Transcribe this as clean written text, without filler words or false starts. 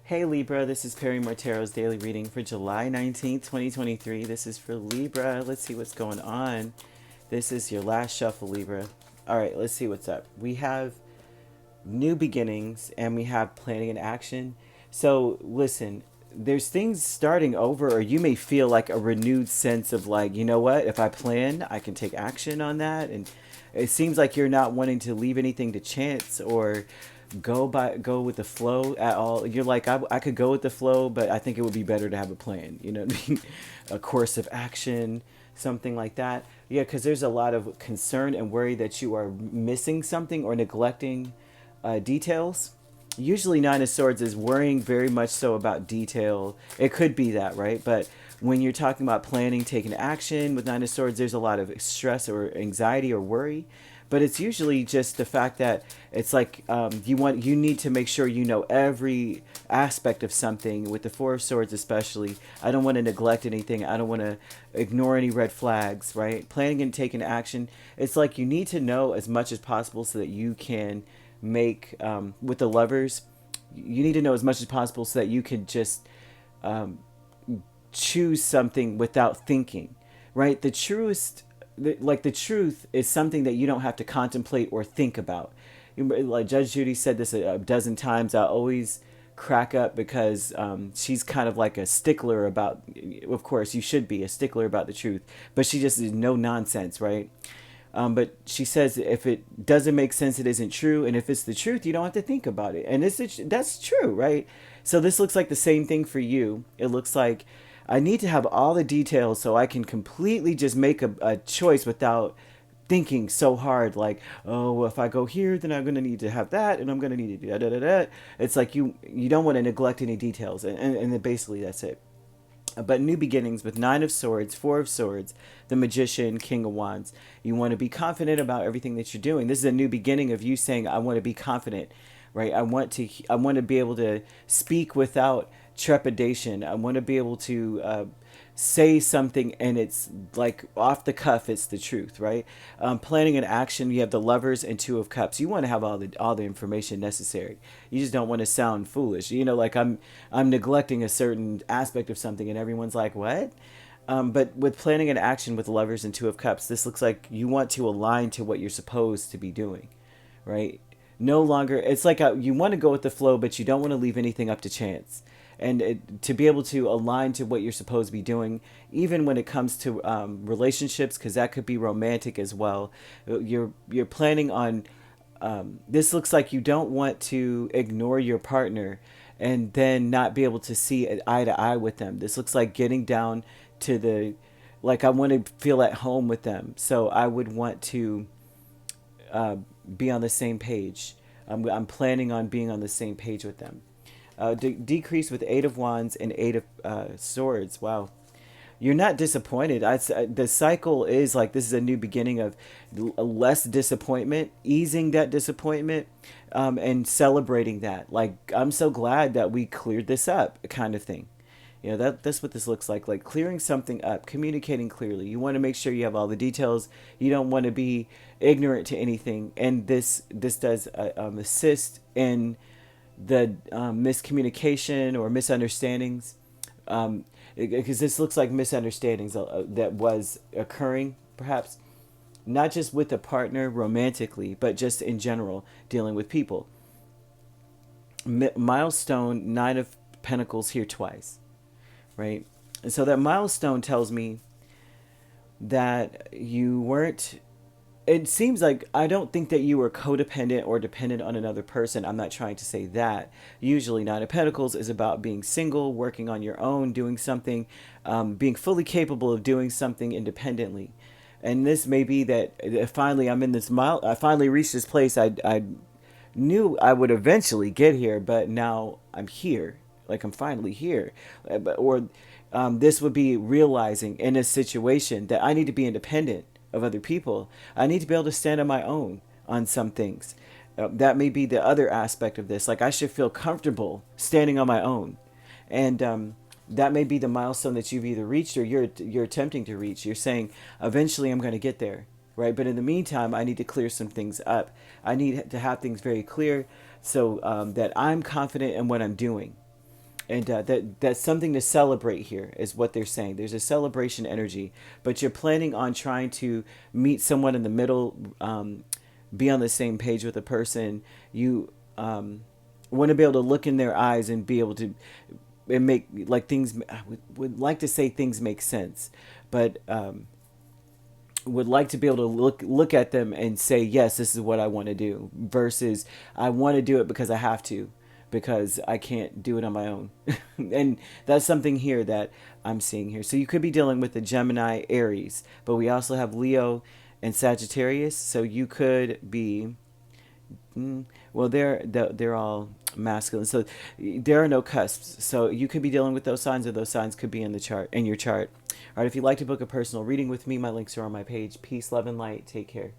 Hey Libra, this is Perrymore Tarot's daily reading for July 19th, 2023. This is for Libra. Let's see what's going on. This is your last shuffle, Libra. All right, let's see what's up. We have new beginnings and we have planning and action. So listen, there's things starting over, or you may feel like a renewed sense of like, you know what, if I plan, I can take action on that. And it seems like you're not wanting to leave anything to chance or go with the flow at all. You're like, I could go with the flow, but I think it would be better to have a plan, you know what I mean? A course of action, something like that. Yeah, because there's a lot of concern and worry that you are missing something or neglecting details. Usually Nine of Swords is worrying very much so about detail. It could be that, right? But when you're talking about planning, taking action with Nine of Swords, there's a lot of stress or anxiety or worry. But it's usually just the fact that it's like you need to make sure you know every aspect of something. With the Four of Swords especially, I don't want to neglect anything. I don't want to ignore any red flags, right? Planning and taking action, it's like you need to know as much as possible so that you can make, with the Lovers, you need to know as much as possible so that you can just choose something without thinking, right? The truth is something that you don't have to contemplate or think about. Like Judge Judy said this a dozen times. I always crack up because she's kind of like a stickler about, of course you should be a stickler about the truth, but she just is no nonsense, right? But she says if it doesn't make sense, it isn't true. And if it's the truth, you don't have to think about it. And that's true, right? So this looks like the same thing for you. It looks like I need to have all the details so I can completely just make a choice without thinking so hard. Like, oh, well, if I go here, then I'm going to need to have that, and I'm going to need to do da da da. It's like you don't want to neglect any details. And then basically that's it. But new beginnings with Nine of Swords, Four of Swords, the Magician, King of Wands. You want to be confident about everything that you're doing. This is a new beginning of you saying, I want to be confident, right? I want to be able to speak without trepidation. I want to be able to say something and it's like off the cuff, it's the truth, right? Planning an action, you have the Lovers and Two of Cups. You want to have all the information necessary. You just don't want to sound foolish, like I'm neglecting a certain aspect of something and everyone's like, what? But with planning an action with Lovers and Two of Cups, this looks like you want to align to what you're supposed to be doing, right? No longer, it's like you want to go with the flow, but you don't want to leave anything up to chance. And to be able to align to what you're supposed to be doing, even when it comes to relationships, because that could be romantic as well. You're planning on. This looks like you don't want to ignore your partner and then not be able to see eye to eye with them. This looks like getting down to the, like, I want to feel at home with them. So I would want to be on the same page. I'm planning on being on the same page with them. Decrease with Eight of Wands and Eight of Swords. Wow. You're not disappointed. The cycle is like this is a new beginning of less disappointment, easing that disappointment, and celebrating that. Like, I'm so glad that we cleared this up, kind of thing. That's what this looks like clearing something up, communicating clearly. You want to make sure you have all the details. You don't want to be ignorant to anything. And this does assist in the miscommunication or misunderstandings, because this looks like misunderstandings that was occurring, perhaps not just with a partner romantically, but just in general dealing with people. Milestone, Nine of Pentacles here twice, right? And so that milestone tells me that you weren't, it seems like, I don't think that you were codependent or dependent on another person. I'm not trying to say that. Usually Nine of Pentacles is about being single, working on your own, doing something, being fully capable of doing something independently. And this may be that finally I'm in this I finally reached this place I knew I would eventually get here, but now I'm here. Like, I'm finally here. Or this would be realizing in a situation that I need to be independent of other people. I need to be able to stand on my own on some things. That may be the other aspect of this. Like, I should feel comfortable standing on my own. And that may be the milestone that you've either reached or you're attempting to reach. You're saying, eventually I'm going to get there, right? But in the meantime, I need to clear some things up. I need to have things very clear so that I'm confident in what I'm doing. And that's something to celebrate here, is what they're saying. There's a celebration energy, but you're planning on trying to meet someone in the middle, be on the same page with a person. You want to be able to look in their eyes and be able to and make like things. I would like to say things make sense, but would like to be able to look at them and say, yes, this is what I want to do, versus I want to do it because I have to, because I can't do it on my own. And that's something here that I'm seeing here. So you could be dealing with the Gemini, Aries, but we also have Leo and Sagittarius. So you could be, well, they're all masculine. So there are no cusps. So you could be dealing with those signs, or those signs could be in the chart, in your chart. All right, if you'd like to book a personal reading with me, my links are on my page. Peace, love, and light. Take care.